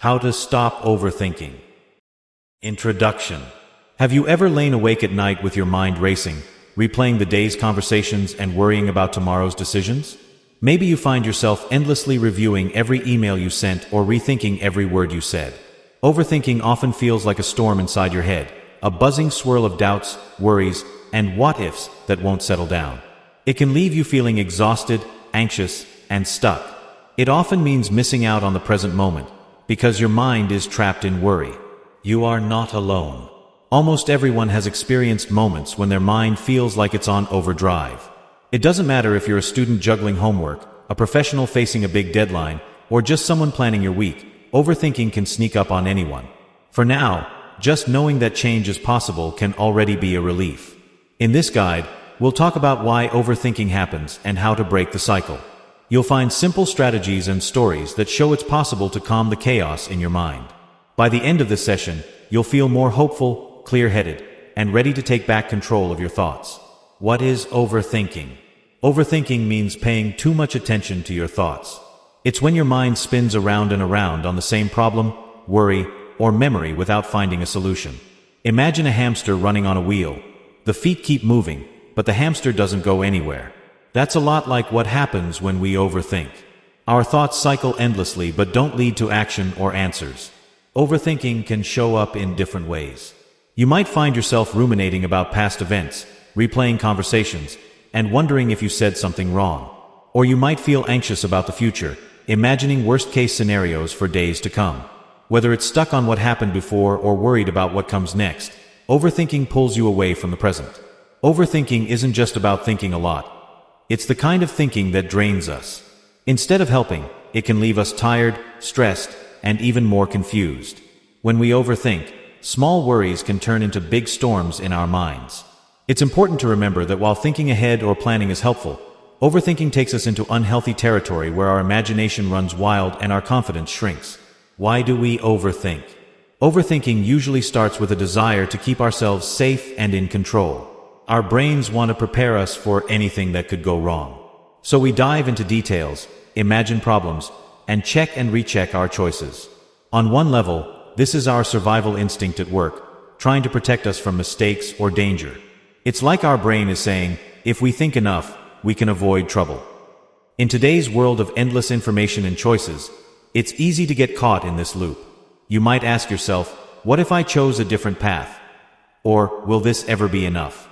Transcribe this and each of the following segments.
How to stop overthinking. Introduction. Have you ever lain awake at night with your mind racing, replaying the day's conversations and worrying about tomorrow's decisions? Maybe you find yourself endlessly reviewing every email you sent or rethinking every word you said. Overthinking often feels like a storm inside your head, a buzzing swirl of doubts, worries, and what-ifs that won't settle down. It can leave you feeling exhausted, anxious, and stuck. It often means missing out on the present moment, because your mind is trapped in worry. You are not alone. Almost everyone has experienced moments when their mind feels like it's on overdrive. It doesn't matter if you're a student juggling homework, a professional facing a big deadline, or just someone planning your week. Overthinking can sneak up on anyone. For now, just knowing that change is possible can already be a relief. In this guide, we'll talk about why overthinking happens and how to break the cycle. You'll find simple strategies and stories that show it's possible to calm the chaos in your mind. By the end of this session, you'll feel more hopeful, clear-headed, and ready to take back control of your thoughts. What is overthinking? Overthinking means paying too much attention to your thoughts. It's when your mind spins around and around on the same problem, worry, or memory without finding a solution. Imagine a hamster running on a wheel. The feet keep moving, but the hamster doesn't go anywhere. That's a lot like what happens when we overthink. Our thoughts cycle endlessly but don't lead to action or answers. Overthinking can show up in different ways. You might find yourself ruminating about past events, replaying conversations, and wondering if you said something wrong. Or you might feel anxious about the future, imagining worst-case scenarios for days to come. Whether it's stuck on what happened before or worried about what comes next, overthinking pulls you away from the present. Overthinking isn't just about thinking a lot. It's the kind of thinking that drains us. Instead of helping, it can leave us tired, stressed, and even more confused. When we overthink, small worries can turn into big storms in our minds. It's important to remember that while thinking ahead or planning is helpful, overthinking takes us into unhealthy territory where our imagination runs wild and our confidence shrinks. Why do we overthink? Overthinking usually starts with a desire to keep ourselves safe and in control. Our brains want to prepare us for anything that could go wrong. So we dive into details, imagine problems, and check and recheck our choices. On one level, this is our survival instinct at work, trying to protect us from mistakes or danger. It's like our brain is saying, if we think enough, we can avoid trouble. In today's world of endless information and choices, it's easy to get caught in this loop. You might ask yourself, what if I chose a different path? Or, will this ever be enough?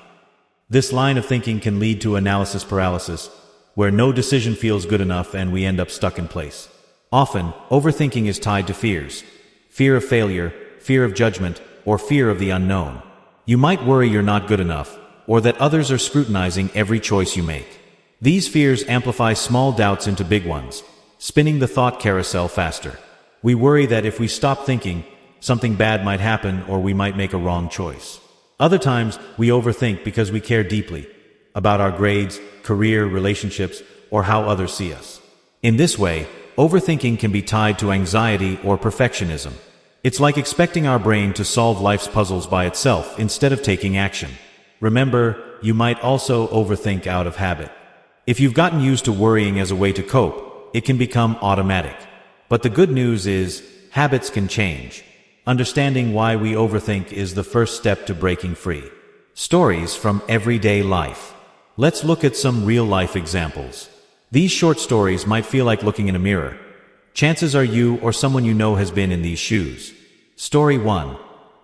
This line of thinking can lead to analysis paralysis, where no decision feels good enough and we end up stuck in place. Often, overthinking is tied to fears. Fear of failure, fear of judgment, or fear of the unknown. You might worry you're not good enough, or that others are scrutinizing every choice you make. These fears amplify small doubts into big ones, spinning the thought carousel faster. We worry that if we stop thinking, something bad might happen or we might make a wrong choice. Other times, we overthink because we care deeply about our grades, career, relationships, or how others see us. In this way, overthinking can be tied to anxiety or perfectionism. It's like expecting our brain to solve life's puzzles by itself instead of taking action. Remember, you might also overthink out of habit. If you've gotten used to worrying as a way to cope, it can become automatic. But the good news is, habits can change. Understanding why we overthink is the first step to breaking free. Stories from everyday life. Let's look at some real-life examples. These short stories might feel like looking in a mirror. Chances are you or someone you know has been in these shoes. Story 1.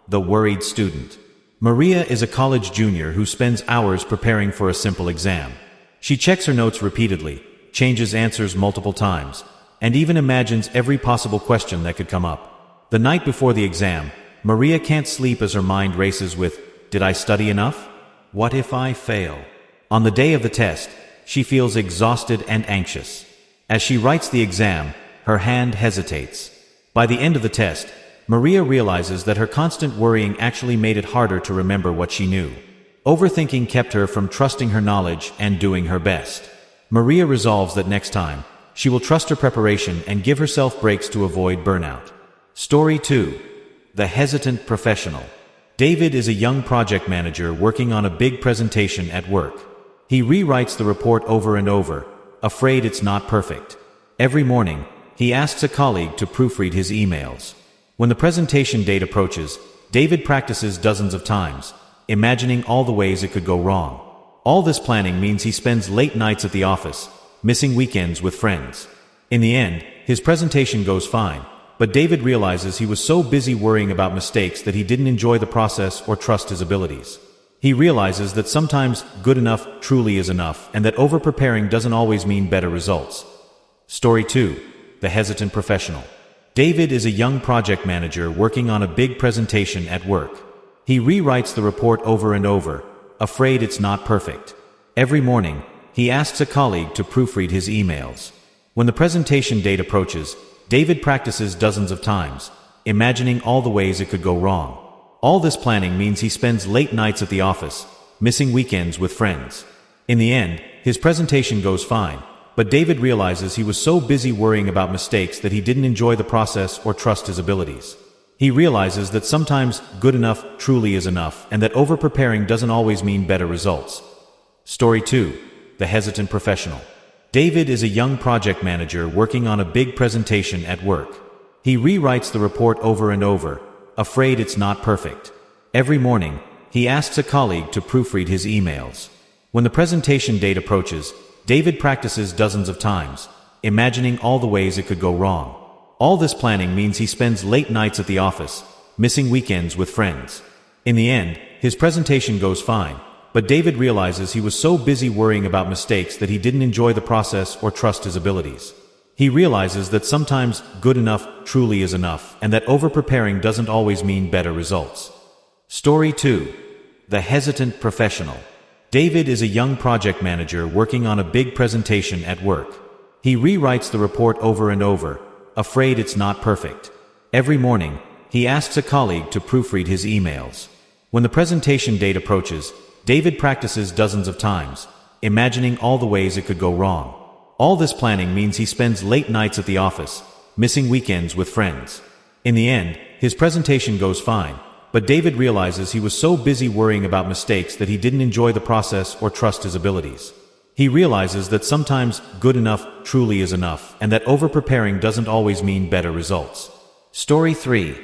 The Worried Student. Maria is a college junior who spends hours preparing for a simple exam. She checks her notes repeatedly, changes answers multiple times, and even imagines every possible question that could come up. The night before the exam, Maria can't sleep as her mind races with, did I study enough? What if I fail? On the day of the test, she feels exhausted and anxious. As she writes the exam, her hand hesitates. By the end of the test, Maria realizes that her constant worrying actually made it harder to remember what she knew. Overthinking kept her from trusting her knowledge and doing her best. Maria resolves that next time, she will trust her preparation and give herself breaks to avoid burnout. Story 2. The Hesitant Professional. David is a young project manager working on a big presentation at work. He rewrites the report over and over, afraid it's not perfect. Every morning, he asks a colleague to proofread his emails. When the presentation date approaches, David practices dozens of times, imagining all the ways it could go wrong. All this planning means he spends late nights at the office, missing weekends with friends. In the end, his presentation goes fine, but David realizes he was so busy worrying about mistakes that he didn't enjoy the process or trust his abilities. He realizes that sometimes good enough truly is enough, and that over-preparing doesn't always mean better results. Story 2. The Hesitant Professional. David is a young project manager working on a big presentation at work. He rewrites the report over and over, afraid it's not perfect. Every morning, he asks a colleague to proofread his emails. When the presentation date approaches, David practices dozens of times, imagining all the ways it could go wrong. All this planning means he spends late nights at the office, missing weekends with friends. In the end, his presentation goes fine, but David realizes he was so busy worrying about mistakes that he didn't enjoy the process or trust his abilities. He realizes that sometimes good enough truly is enough, and that over-preparing doesn't always mean better results. Story 2. The Hesitant Professional. David is a young project manager working on a big presentation at work. He rewrites the report over and over, afraid it's not perfect. Every morning, he asks a colleague to proofread his emails. When the presentation date approaches, David practices dozens of times, imagining all the ways it could go wrong. All this planning means he spends late nights at the office, missing weekends with friends. In the end, his presentation goes fine, but David realizes he was so busy worrying about mistakes that he didn't enjoy the process or trust his abilities. He realizes that sometimes good enough truly is enough, and that over-preparing doesn't always mean better results. Story 2. The Hesitant Professional. David is a young project manager working on a big presentation at work. He rewrites the report over and over, afraid it's not perfect. Every morning, he asks a colleague to proofread his emails. When the presentation date approaches, David practices dozens of times, imagining all the ways it could go wrong. All this planning means he spends late nights at the office, missing weekends with friends. In the end, his presentation goes fine, but David realizes he was so busy worrying about mistakes that he didn't enjoy the process or trust his abilities. He realizes that sometimes good enough truly is enough, and that over-preparing doesn't always mean better results. Story 3.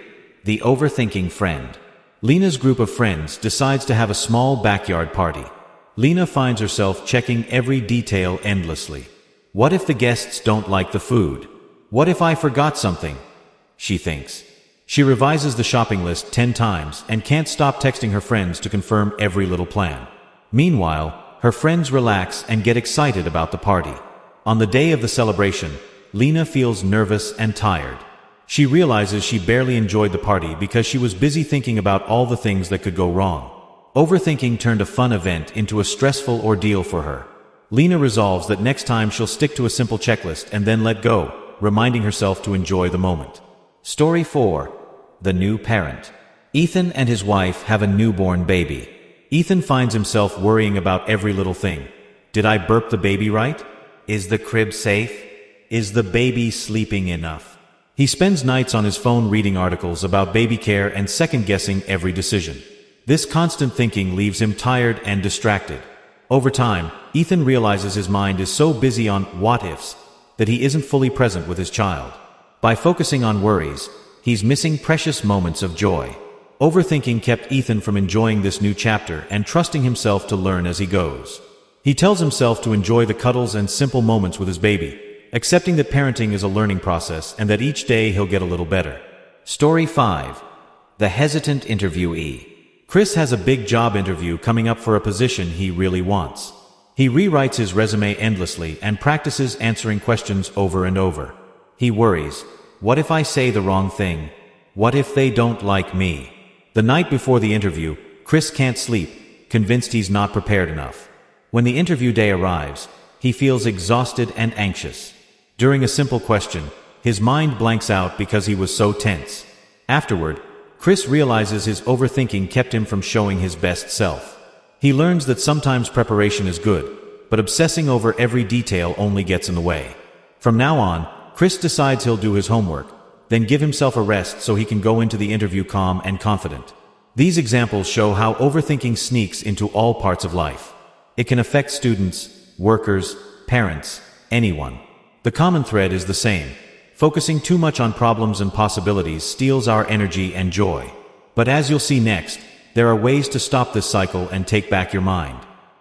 The Overthinking Friend. Lena's group of friends decides to have a small backyard party. Lena finds herself checking every detail endlessly. What if the guests don't like the food? What if I forgot something? She thinks. She revises the shopping list 10 times and can't stop texting her friends to confirm every little plan. Meanwhile, her friends relax and get excited about the party. On the day of the celebration, Lena feels nervous and tired. She realizes she barely enjoyed the party because she was busy thinking about all the things that could go wrong. Overthinking turned a fun event into a stressful ordeal for her. Lena resolves that next time she'll stick to a simple checklist and then let go, reminding herself to enjoy the moment. Story 4. The New Parent. Ethan and his wife have a newborn baby. Ethan finds himself worrying about every little thing. Did I burp the baby right? Is the crib safe? Is the baby sleeping enough? He spends nights on his phone reading articles about baby care and second-guessing every decision. This constant thinking leaves him tired and distracted. Over time, Ethan realizes his mind is so busy on what-ifs that he isn't fully present with his child. By focusing on worries, he's missing precious moments of joy. Overthinking kept Ethan from enjoying this new chapter and trusting himself to learn as he goes. He tells himself to enjoy the cuddles and simple moments with his baby, accepting that parenting is a learning process and that each day he'll get a little better. Story 5. The Hesitant Interviewee. Chris has a big job interview coming up for a position he really wants. He rewrites his resume endlessly and practices answering questions over and over. He worries, what if I say the wrong thing? What if they don't like me? The night before the interview, Chris can't sleep, convinced he's not prepared enough. When the interview day arrives, he feels exhausted and anxious. During a simple question, his mind blanks out because he was so tense. Afterward, Chris realizes his overthinking kept him from showing his best self. He learns that sometimes preparation is good, but obsessing over every detail only gets in the way. From now on, Chris decides he'll do his homework, then give himself a rest so he can go into the interview calm and confident. These examples show how overthinking sneaks into all parts of life. It can affect students, workers, parents, anyone. The common thread is the same: Focusing too much on problems and possibilities steals our energy and joy. But as you'll see next, there are ways to stop this cycle and take back your mind.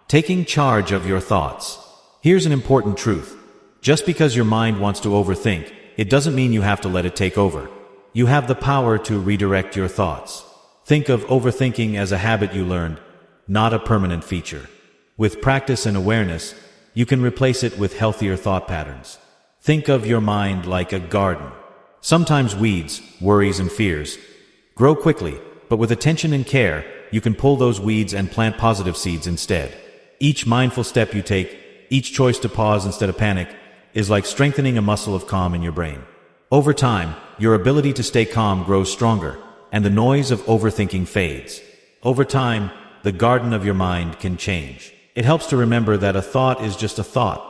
Taking charge of your thoughts. Here's an important truth. Just because your mind wants to overthink, it doesn't mean you have to let it take over. You have the power to redirect your thoughts. Think of overthinking as a habit you learned, not a permanent feature. With practice and awareness, you can replace it with healthier thought patterns. Think of your mind like a garden. Sometimes weeds, worries, and fears grow quickly, but with attention and care, you can pull those weeds and plant positive seeds instead. Each mindful step you take, each choice to pause instead of panic, is like strengthening a muscle of calm in your brain. Over time, your ability to stay calm grows stronger, and the noise of overthinking fades. Over time, the garden of your mind can change. It helps to remember that a thought is just a thought,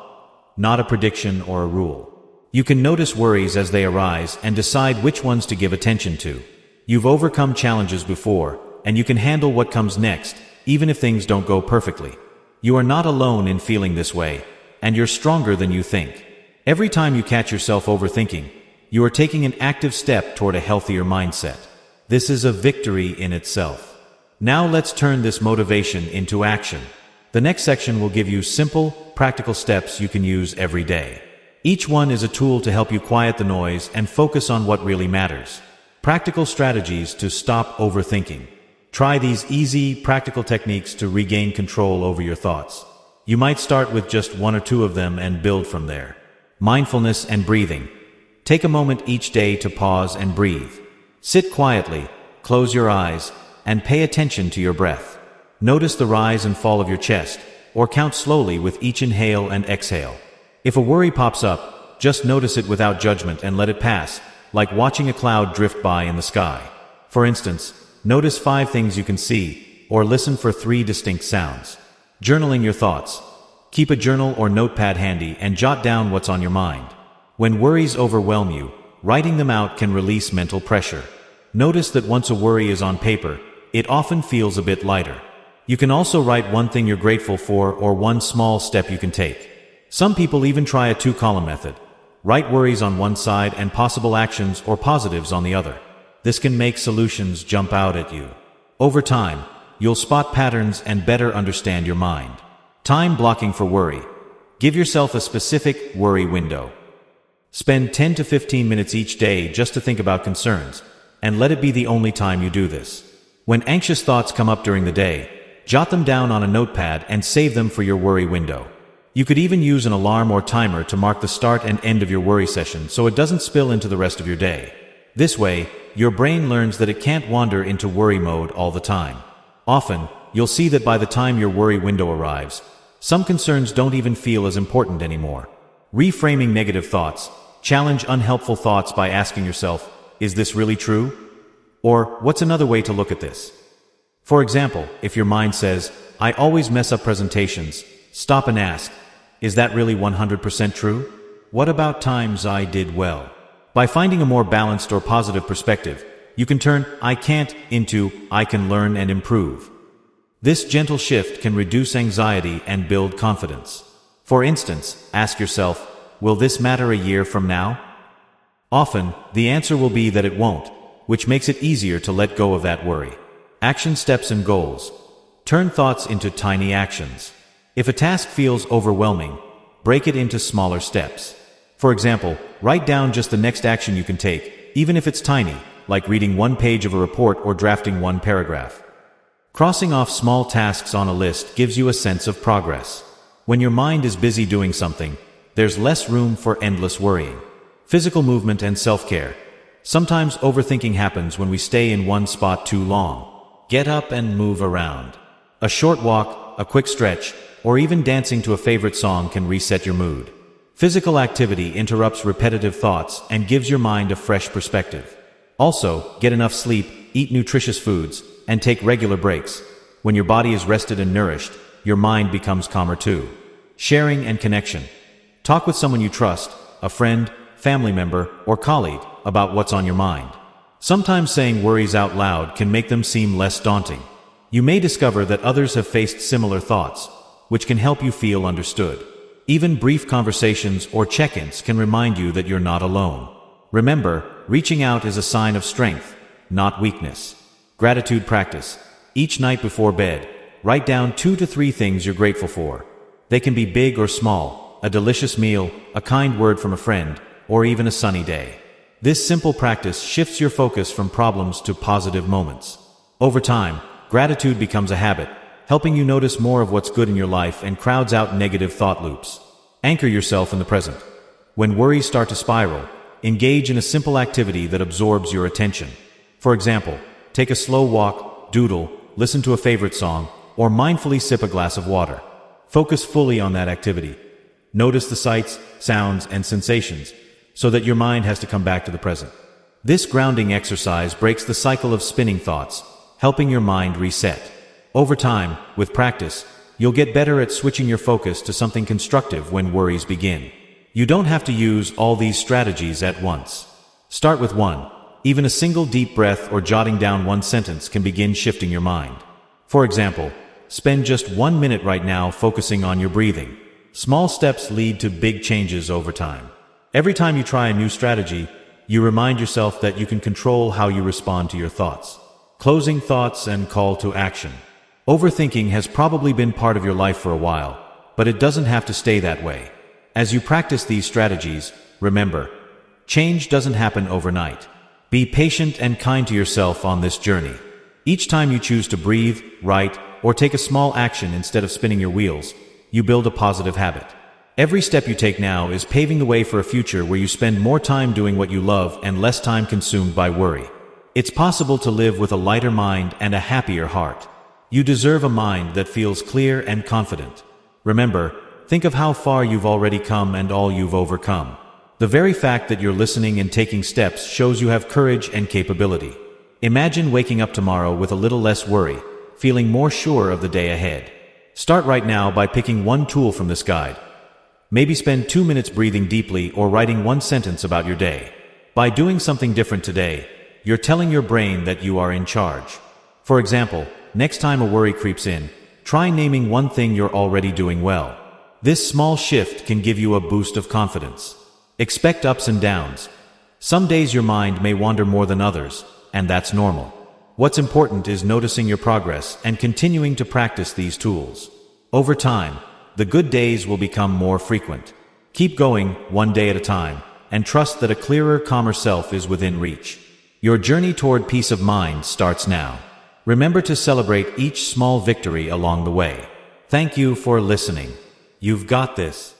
not a prediction or a rule. You can notice worries as they arise and decide which ones to give attention to. You've overcome challenges before, and you can handle what comes next, even if things don't go perfectly. You are not alone in feeling this way, and you're stronger than you think. Every time you catch yourself overthinking, you are taking an active step toward a healthier mindset. This is a victory in itself. Now let's turn this motivation into action. The next section will give you simple, practical steps you can use every day. Each one is a tool to help you quiet the noise and focus on what really matters. Practical strategies to stop overthinking. Try these easy, practical techniques to regain control over your thoughts. You might start with just one or two of them and build from there. Mindfulness and breathing. Take a moment each day to pause and breathe. Sit quietly, close your eyes, and pay attention to your breath. Notice the rise and fall of your chest, or count slowly with each inhale and exhale. If a worry pops up, just notice it without judgment and let it pass, like watching a cloud drift by in the sky. For instance, notice 5 things you can see, or listen for 3 distinct sounds. Journaling your thoughts. Keep a journal or notepad handy and jot down what's on your mind. When worries overwhelm you, writing them out can release mental pressure. Notice that once a worry is on paper, it often feels a bit lighter. You can also write one thing you're grateful for or one small step you can take. Some people even try a 2-column method. Write worries on one side and possible actions or positives on the other. This can make solutions jump out at you. Over time, you'll spot patterns and better understand your mind. Time blocking for worry. Give yourself a specific worry window. Spend 10 to 15 minutes each day just to think about concerns, and let it be the only time you do this. When anxious thoughts come up during the day, jot them down on a notepad and save them for your worry window. You could even use an alarm or timer to mark the start and end of your worry session so it doesn't spill into the rest of your day. This way, your brain learns that it can't wander into worry mode all the time. Often, you'll see that by the time your worry window arrives, some concerns don't even feel as important anymore. Reframing negative thoughts. Challenge unhelpful thoughts by asking yourself, is this really true? Or, what's another way to look at this? For example, if your mind says, I always mess up presentations, stop and ask, is that really 100% true? What about times I did well? By finding a more balanced or positive perspective, you can turn I can't into I can learn and improve. This gentle shift can reduce anxiety and build confidence. For instance, ask yourself, will this matter a year from now? Often, the answer will be that it won't, which makes it easier to let go of that worry. Action steps and goals. Turn thoughts into tiny actions. If a task feels overwhelming, break it into smaller steps. For example, write down just the next action you can take, even if it's tiny, like reading 1 page of a report or drafting 1 paragraph. Crossing off small tasks on a list gives you a sense of progress. When your mind is busy doing something, there's less room for endless worrying. Physical movement and self-care. Sometimes overthinking happens when we stay in one spot too long. Get up and move around. A short walk, a quick stretch, or even dancing to a favorite song can reset your mood. Physical activity interrupts repetitive thoughts and gives your mind a fresh perspective. Also, get enough sleep, eat nutritious foods, and take regular breaks. When your body is rested and nourished, your mind becomes calmer too. Sharing and connection. Talk with someone you trust, a friend, family member, or colleague, about what's on your mind. Sometimes saying worries out loud can make them seem less daunting. You may discover that others have faced similar thoughts, which can help you feel understood. Even brief conversations or check-ins can remind you that you're not alone. Remember, reaching out is a sign of strength, not weakness. Gratitude practice. Each night before bed, write down 2 to 3 things you're grateful for. They can be big or small, a delicious meal, a kind word from a friend, or even a sunny day. This simple practice shifts your focus from problems to positive moments. Over time, gratitude becomes a habit, helping you notice more of what's good in your life and crowds out negative thought loops. Anchor yourself in the present. When worries start to spiral, engage in a simple activity that absorbs your attention. For example, take a slow walk, doodle, listen to a favorite song, or mindfully sip a glass of water. Focus fully on that activity. Notice the sights, sounds, and sensations, so that your mind has to come back to the present. This grounding exercise breaks the cycle of spinning thoughts, helping your mind reset. Over time, with practice, you'll get better at switching your focus to something constructive when worries begin. You don't have to use all these strategies at once. Start with one. Even a single deep breath or jotting down one sentence can begin shifting your mind. For example, spend just 1 minute right now focusing on your breathing. Small steps lead to big changes over time. Every time you try a new strategy, you remind yourself that you can control how you respond to your thoughts. Closing thoughts and call to action. Overthinking has probably been part of your life for a while, but it doesn't have to stay that way. As you practice these strategies, remember, change doesn't happen overnight. Be patient and kind to yourself on this journey. Each time you choose to breathe, write, or take a small action instead of spinning your wheels, you build a positive habit. Every step you take now is paving the way for a future where you spend more time doing what you love and less time consumed by worry. It's possible to live with a lighter mind and a happier heart. You deserve a mind that feels clear and confident. Remember, think of how far you've already come and all you've overcome. The very fact that you're listening and taking steps shows you have courage and capability. Imagine waking up tomorrow with a little less worry, feeling more sure of the day ahead. Start right now by picking one tool from this guide. Maybe spend 2 minutes breathing deeply or writing one sentence about your day. By doing something different today, you're telling your brain that you are in charge. For example, next time a worry creeps in, try naming one thing you're already doing well. This small shift can give you a boost of confidence. Expect ups and downs. Some days your mind may wander more than others, and that's normal. What's important is noticing your progress and continuing to practice these tools. Over time, the good days will become more frequent. Keep going, one day at a time, and trust that a clearer, calmer self is within reach. Your journey toward peace of mind starts now. Remember to celebrate each small victory along the way. Thank you for listening. You've got this.